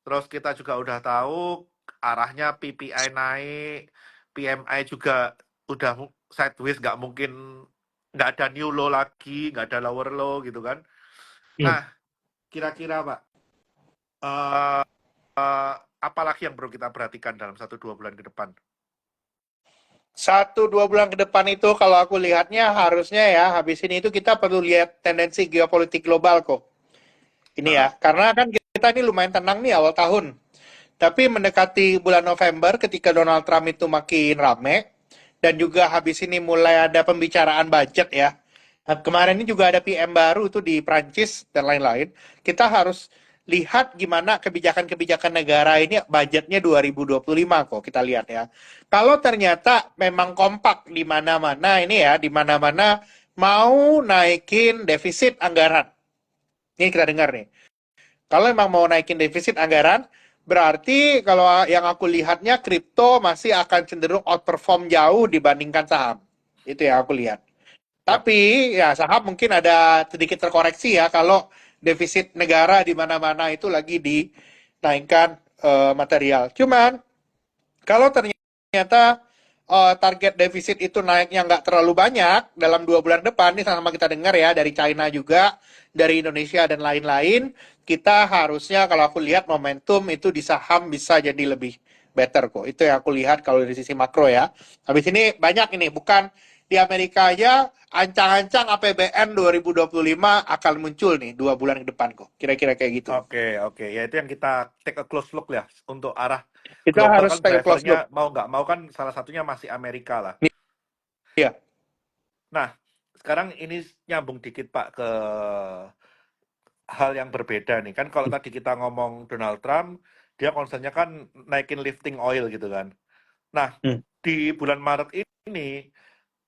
Terus kita juga udah tahu arahnya PPI naik, PMI juga udah sideways, nggak ada new low lagi, nggak ada lower low gitu kan. Hmm. Nah, kira-kira Pak, eh eh, apalagi yang perlu kita perhatikan dalam 1-2 bulan ke depan? 1-2 bulan ke depan itu kalau aku lihatnya harusnya ya habis ini itu kita perlu lihat tendensi geopolitik global kok. Ini ya, Heeh. karena kan kita ini lumayan tenang nih awal tahun. Tapi mendekati bulan November ketika Donald Trump itu makin rame dan juga habis ini mulai ada pembicaraan budget ya. Nah, kemarin ini juga ada PM baru tuh di Prancis dan lain-lain. Kita harus lihat gimana kebijakan-kebijakan negara ini budgetnya 2025 kok kita lihat ya. Kalau ternyata memang kompak di mana-mana ini ya, di mana-mana mau naikin defisit anggaran. Ini kita dengar nih. Kalau memang mau naikin defisit anggaran, berarti kalau yang aku lihatnya kripto masih akan cenderung outperform jauh dibandingkan saham. Itu yang aku lihat. Yap. Tapi ya saham mungkin ada sedikit terkoreksi ya kalau defisit negara di mana-mana itu lagi dinaikkan material. Cuman kalau ternyata target defisit itu naiknya nggak terlalu banyak dalam 2 bulan depan, ini sama-sama kita dengar ya dari China juga, dari Indonesia dan lain-lain, kita harusnya kalau aku lihat momentum itu di saham bisa jadi lebih better kok. Itu yang aku lihat kalau dari sisi makro ya. Habis ini banyak ini, bukan di Amerika aja, ancang-ancang APBN 2025 akan muncul nih 2 bulan ke depan kok. Kira-kira kayak gitu. Oke, oke. Ya itu yang kita take a close look ya. Untuk arah Kita global harus kan take a close look. drivernya mau nggak mau kan salah satunya masih Amerika lah. Iya. Nah, sekarang ini nyambung dikit Pak ke hal yang berbeda nih. Kan kalau tadi kita ngomong Donald Trump, dia concernnya kan naikin lifting oil gitu kan. Nah, Hmm. di bulan Maret ini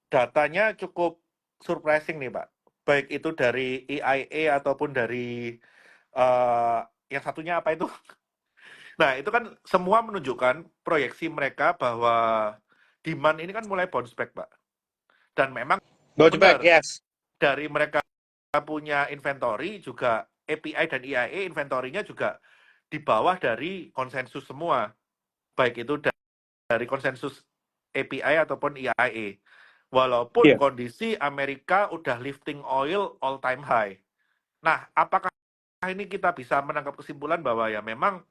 datanya cukup surprising nih Pak. Baik itu dari EIA ataupun dari yang satunya apa itu? Nah, itu kan semua menunjukkan proyeksi mereka bahwa demand ini kan mulai bounce back, Pak. Dan memang Bounce back, benar, yes. dari mereka punya inventory juga API dan EIA inventorinya juga di bawah dari konsensus semua. Baik itu dari konsensus API ataupun EIA. Walaupun Iya. kondisi Amerika udah lifting oil all time high. Nah, apakah ini kita bisa menangkap kesimpulan bahwa ya memang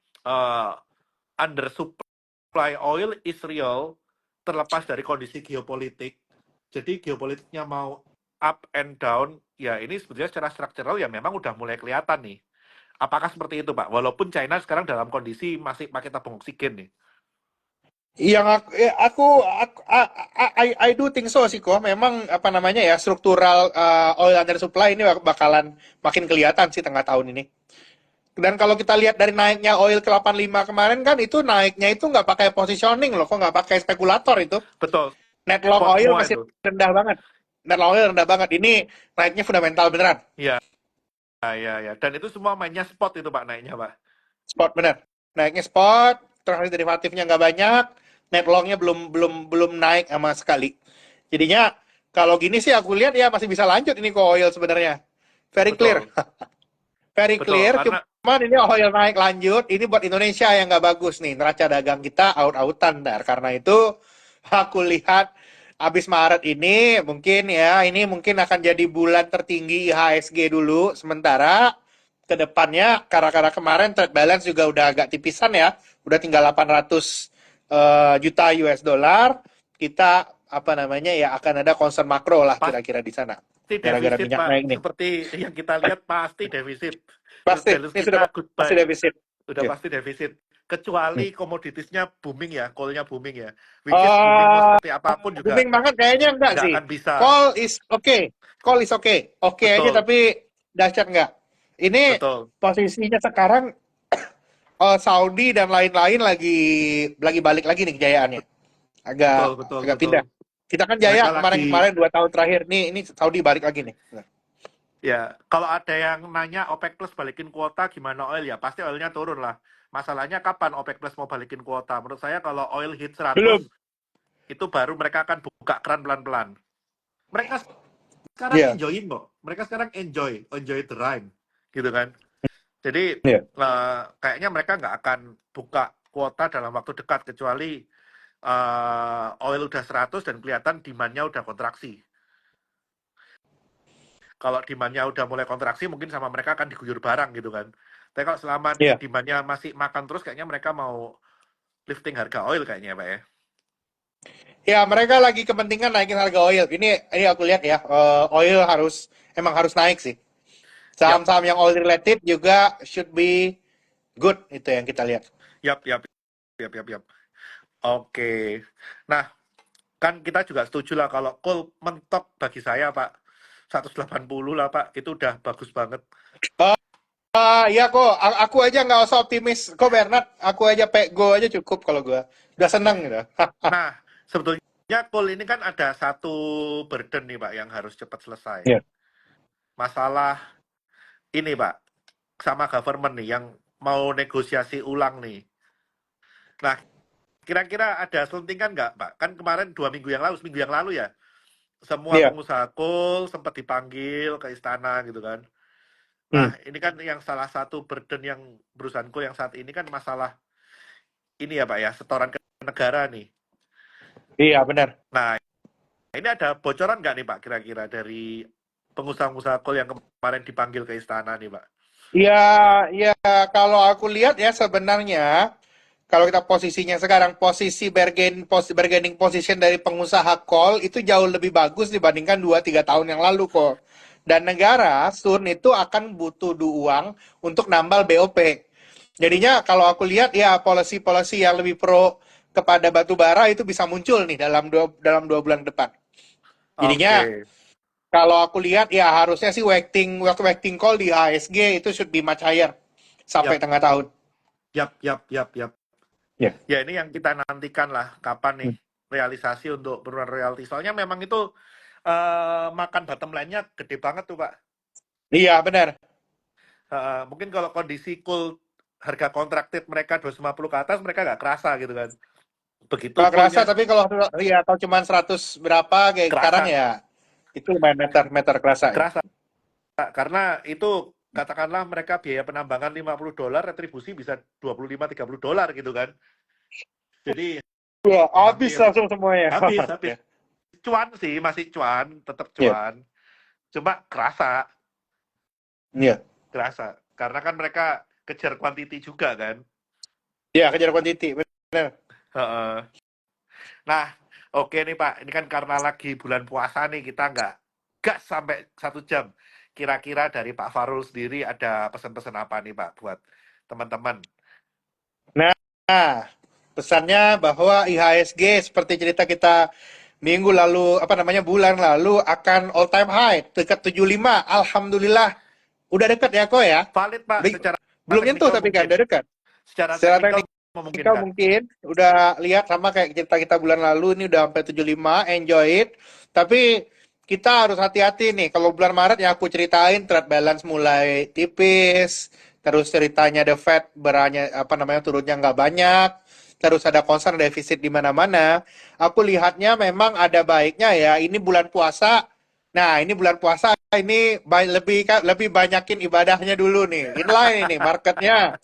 undersupply oil is real, terlepas dari kondisi geopolitik. Jadi geopolitiknya mau up and down, ya ini sebetulnya secara struktural ya memang udah mulai kelihatan nih. Apakah seperti itu Pak? Walaupun China sekarang dalam kondisi masih pakai tabung oksigen nih. Yang I do think so sih kok. Memang apa namanya ya struktural oil under supply ini bakalan makin kelihatan sih tengah tahun ini. Dan kalau kita lihat dari naiknya oil ke 85 kemarin kan itu naiknya itu nggak pakai positioning loh, kok nggak pakai spekulator itu. Betul, Net long spot oil semua masih itu. rendah banget. Net long oil rendah banget. Ini naiknya fundamental beneran. Ya, ya, ya. Dan itu semua mainnya spot itu Pak naiknya Pak. Spot bener. Naiknya spot, terus derivatifnya nggak banyak, net longnya belum belum belum naik sama sekali. Jadinya kalau gini sih aku lihat ya masih bisa lanjut ini ke oil sebenarnya. Very clear. Betul, Very betul. clear. Karena Cuman ini oil naik lanjut. Ini buat Indonesia yang nggak bagus nih. Neraca dagang kita out-outan dar. Karena itu aku lihat habis Maret ini mungkin ya ini mungkin akan jadi bulan tertinggi IHSG dulu sementara ke depannya karena kemarin trade balance juga udah agak tipisan ya. Udah tinggal 800 juta US dollar. Kita apa namanya ya akan ada concern makro lah kira-kira di sana. pasti Gara-gara defisit minyak Pak. naik nih. Seperti yang kita lihat pasti defisit. Trade Pasti, balance ini sudah kita pasti goodbye. defisit. Udah Ya. pasti defisit. Hmm. Kecuali komoditasnya booming ya, call-nya booming ya. Which is booming mau Eh, seperti apapun juga booming banget kayaknya enggak nggak sih. akan bisa. Call is okay. Call is okay. Oke aja Betul, tapi dahsyat enggak. Ini betul, posisinya sekarang Saudi dan lain-lain lagi balik lagi nih kejayaannya. betul, Agak betul, agak betul. pindah. Kita kan Mereka jaya lagi, kemarin-kemarin 2 tahun terakhir nih ini Saudi balik lagi nih. Ya, kalau ada yang nanya OPEC Plus balikin kuota gimana oil ya, pasti oilnya turun lah. Masalahnya kapan OPEC Plus mau balikin kuota? Menurut saya kalau oil hit 100, Belum. itu baru mereka akan buka keran pelan-pelan. Mereka sekarang Iya. enjoyin kok. Mereka sekarang enjoy the ride, gitu kan. Jadi Iya. kayaknya mereka nggak akan buka kuota dalam waktu dekat kecuali oil udah 100 dan kelihatan demand-nya udah kontraksi. Kalau demand-nya udah mulai kontraksi, mungkin sama mereka akan diguyur barang gitu kan. Tapi kalau selama nih Iya. demand-nya masih makan terus, kayaknya mereka mau lifting harga oil kayaknya, Pak ya. Ya, mereka lagi kepentingan naikin harga oil. Ini aku lihat ya, oil emang harus naik sih. Yap, Saham-saham yang oil related juga should be good, itu yang kita lihat. yap, yap, yap, yap, yap. Oke. Nah, kan kita juga setuju lah kalau coal mentok bagi saya, Pak. 180 lah, Pak. Itu udah bagus banget. Iya kok, aku aja nggak usah optimis kok Bernard. Aku aja go aja cukup kalau gua. Udah seneng gitu. Nah, sebetulnya coal ini kan ada satu burden nih, Pak, yang harus cepat selesai. Iya. Masalah ini, Pak, sama government nih yang mau negosiasi ulang nih. Nah, kira-kira ada selentingan nggak, Pak? Kan kemarin 2 minggu yang lalu, seminggu yang lalu ya, semua Iya. pengusaha coal sempat dipanggil ke istana gitu kan. Hmm. Nah, ini kan yang salah satu burden yang perusahaan coal yang saat ini kan masalah ini ya, Pak ya, setoran ke negara nih. Iya benar. Nah, ini ada bocoran nggak nih, Pak, kira-kira dari pengusaha-pengusaha coal yang kemarin dipanggil ke istana nih, Pak? Iya, iya kalau aku lihat ya sebenarnya kalau kita posisinya sekarang bargaining position dari pengusaha call itu jauh lebih bagus dibandingkan 2-3 tahun yang lalu kok. Dan negara soon itu akan butuh uang untuk nambal BOP. Jadinya kalau aku lihat ya policy-policy yang lebih pro kepada batu bara itu bisa muncul nih dalam 2 bulan ke depan. Jadinya Oke, kalau aku lihat ya harusnya sih waktu waiting call di HSG itu should be much higher sampai yap, tengah tahun. yap, yap, yap, yap. Ya. Ya, ini yang kita nantikan lah, kapan nih realisasi untuk penurunan royalti. Soalnya memang itu makan bottom line-nya gede banget tuh, Pak. Iya benar. Mungkin kalau kondisi coal harga kontraktif mereka 250 ke atas, mereka nggak kerasa gitu kan. Begitu Kalau kerasa coalnya tapi kalau ya kalau cuma 100 berapa kayak sekarang kerasa, ya itu lumayan meter kerasa ya. kerasa. Karena itu katakanlah mereka biaya penambangan $50, retribusi bisa $25-30 gitu kan. Jadi Wah, habis hampir langsung semuanya. habis. Ya. Cuan sih, masih cuan, tetap Iya. cuan. Cuma Iya. kerasa. Karena kan mereka kejar quantity juga kan. Iya, kejar quantity. Benar. Heeh. Nah, oke nih Pak, ini kan karena lagi bulan puasa nih, kita nggak gas sampai 1 jam. Kira-kira dari Pak Farul sendiri ada pesan-pesan apa nih Pak buat teman-teman? Nah, pesannya bahwa IHSG seperti cerita kita minggu lalu, apa namanya, bulan lalu akan all time high, dekat 75. Alhamdulillah. Udah dekat ya kok ya. Valid Pak, Di- secara Belum nyentuh teknikal tapi kan, mungkin. udah dekat. Secara Secara teknikal teknikal memungkinkan. mungkin udah lihat sama kayak cerita kita bulan lalu ini udah sampai 75, enjoy it. Tapi kita harus hati-hati nih. Kalau bulan Maret yang aku ceritain trade balance mulai tipis, terus ceritanya the Fed beranya apa namanya turunnya nggak banyak, terus ada concern defisit di mana-mana. Aku lihatnya memang ada baiknya ya. Ini bulan puasa. Nah, ini bulan puasa ini lebih banyakin ibadahnya dulu nih. Inline ini marketnya.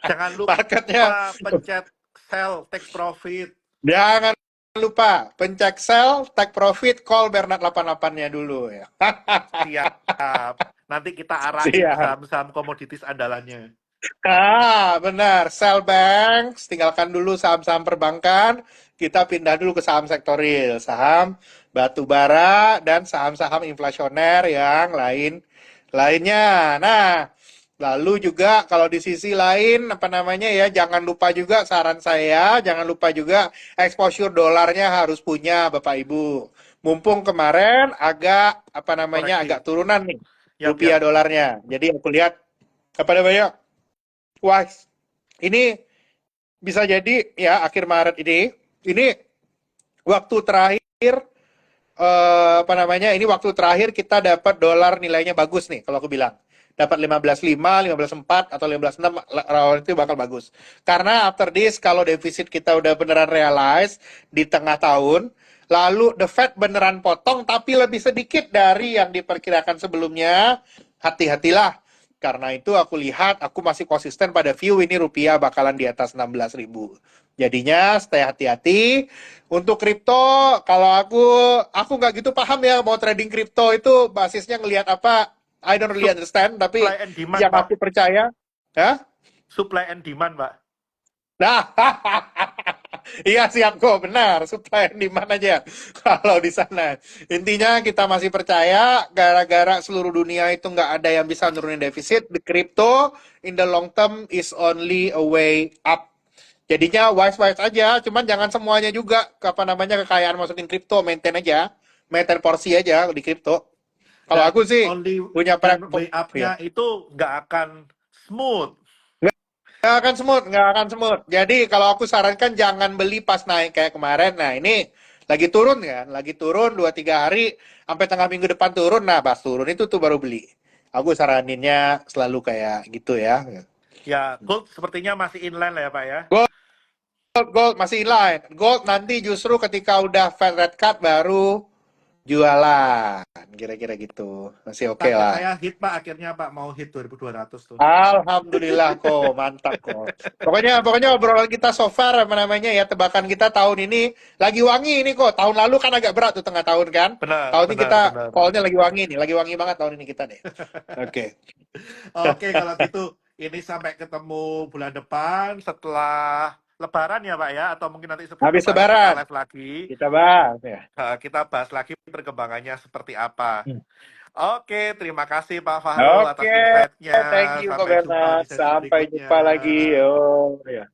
Jangan Marketnya. lupa pencet sell, take profit. Jangan lupa pencet sell, take profit, call Bernard 88-nya dulu ya. Siap. Nanti kita arahin ke Siap. saham-saham komoditis andalannya. Benar. Sell banks, tinggalkan dulu saham-saham perbankan, kita pindah dulu ke saham sektor real, saham batu bara dan saham-saham inflasioner yang lainnya. Nah, lalu juga kalau di sisi lain apa namanya ya, jangan lupa juga saran saya, jangan lupa juga exposure dolarnya harus punya Bapak Ibu. Mumpung kemarin agak Koreksi. turunan nih Yap, rupiah yap. dolarnya. Jadi aku lihat apa namanya? Wah, ini bisa jadi ya akhir Maret ini waktu terakhir apa namanya, ini waktu terakhir kita dapat dolar nilainya bagus nih, kalau aku bilang. Dapat 15.5, 15.4, atau 15.6, lawan itu bakal bagus. Karena after this, kalau defisit kita udah beneran realize di tengah tahun, lalu the Fed beneran potong, tapi lebih sedikit dari yang diperkirakan sebelumnya, hati-hatilah. Karena itu aku lihat, aku masih konsisten pada view ini rupiah bakalan di atas 16.000. Jadinya stay hati-hati. Untuk kripto, kalau aku nggak gitu paham ya mau trading kripto itu basisnya ngelihat apa. I don't really understand, tapi Supply and demand, yang Pak. aku percaya, ya. Supply and demand, Pak. Nah, iya siap kok, benar. Supply and demand aja kalau di sana. Intinya kita masih percaya gara-gara seluruh dunia itu nggak ada yang bisa nurunin defisit. The crypto in the long term is only a way up. Jadinya wise-wise aja, cuman jangan semuanya juga apa namanya kekayaan masukin kripto, maintain aja. Maintain porsi aja di kripto. Kalau Dan aku sih only punya dan way iya. up-nya itu nggak akan smooth. Nggak akan semut. Jadi kalau aku sarankan jangan beli pas naik kayak kemarin. Nah ini lagi turun kan, lagi turun 2-3 hari sampai tengah minggu depan turun. Nah pas turun itu tuh baru beli. Aku saraninnya selalu kayak gitu ya. Ya, gold sepertinya masih inline lah ya, Pak ya. Gold masih inline. Gold nanti justru ketika udah Fed rate cut baru jualan. Kira-kira gitu. Masih oke Target lah. saya hit, Pak, akhirnya Pak mau hit 2.200 tuh. Alhamdulillah kok, mantap kok. Pokoknya obrolan kita so far apa namanya ya, tebakan kita tahun ini lagi wangi ini kok. Tahun lalu kan agak berat tuh tengah tahun kan. Benar, Tahun ini benar, kita benar. call-nya lagi wangi nih, lagi wangi banget tahun ini kita nih. Oke. Oke, kalau gitu ini sampai ketemu bulan depan setelah Lebaran ya, Pak ya, atau mungkin nanti sebelum Habis Lebaran kita lebaran live lagi. kita bahas ya. Kita bahas lagi perkembangannya seperti apa. Hmm. Oke, terima kasih Pak Fahrul atas Oke, insight-nya. thank you Kok Sampai jumpa di Bernard. sesi Sampai berikutnya. jumpa lagi. Oh, ya.